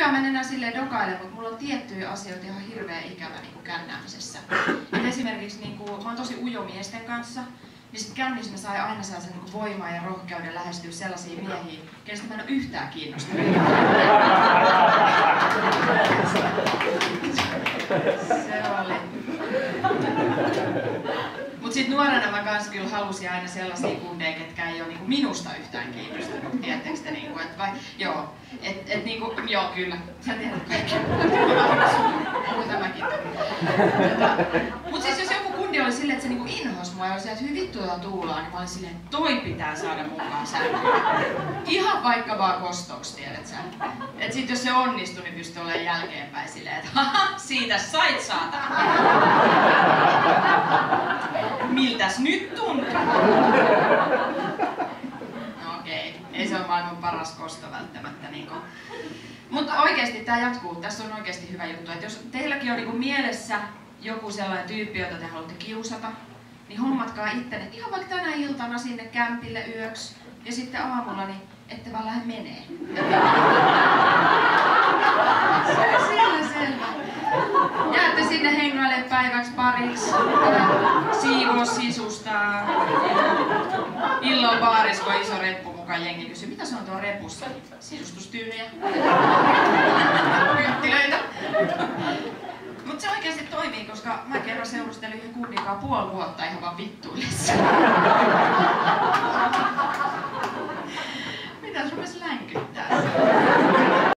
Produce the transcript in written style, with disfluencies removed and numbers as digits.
nykyään mä en enää silleen dokaile, mutta mulla on tiettyjä asioita ihan hirveän ikävä niin kuin kännäämisessä. Et esimerkiksi niin kuin, mä oon tosi ujo miesten kanssa, niin sit kännissä mä sain aina sellaisen niin voimaa ja rohkeuden lähestyä sellaisia miehiä, kenestä mä en ole yhtään kiinnostunut. Se oli. Mut sit nuorena mä kans kyllä halusin aina sellaisia kundeja, ketkä ei oo niinku minusta yhtään kiinnostunut. Tiedättekö te niinku, et vai, joo. Niinku, joo kyllä. Sä tiedät kaikki. Onko tämäkin? Mut siis jos joku kundi oli silleen, että se niinku inhos mua ja oli silleen, että hyvin vittu Tuulaa, niin mä olin silleen, että toi pitää saada mukaan säännöllä. Ihan vaikka vaan kostoksi, tiedät sä. Et sit jos se onnistui, niin pystyi olemaan jälkeenpäin silleen, että haha, siitä sait saatana. Miltäs nyt tuntuu? No okei, ei se ole maailman paras kosto välttämättä. Niinku. Mutta oikeesti tää jatkuu, tässä on oikeesti hyvä juttu, että jos teilläkin on niinku mielessä joku sellainen tyyppi, jota te haluatte kiusata, niin hommatkaa ittenne ihan vaikka tänä iltana sinne kämpille yöksi ja sitten aamulla, niin ette vaan lähde menee. Se on siellä selvä. Jäätte sinne hengailemaan päiväksi pariksi, siivoo sisustaa. Illalla baarissa, kun iso reppu mukaan jengi kysyy, mitä se on tuo repussa? Sisustustyynyjä. Kynttilöitä. Mut se oikeasti toimii, koska mä kerran seurustelin yhden kunnikaan 5 vuotta ihan vaan vittuillessa.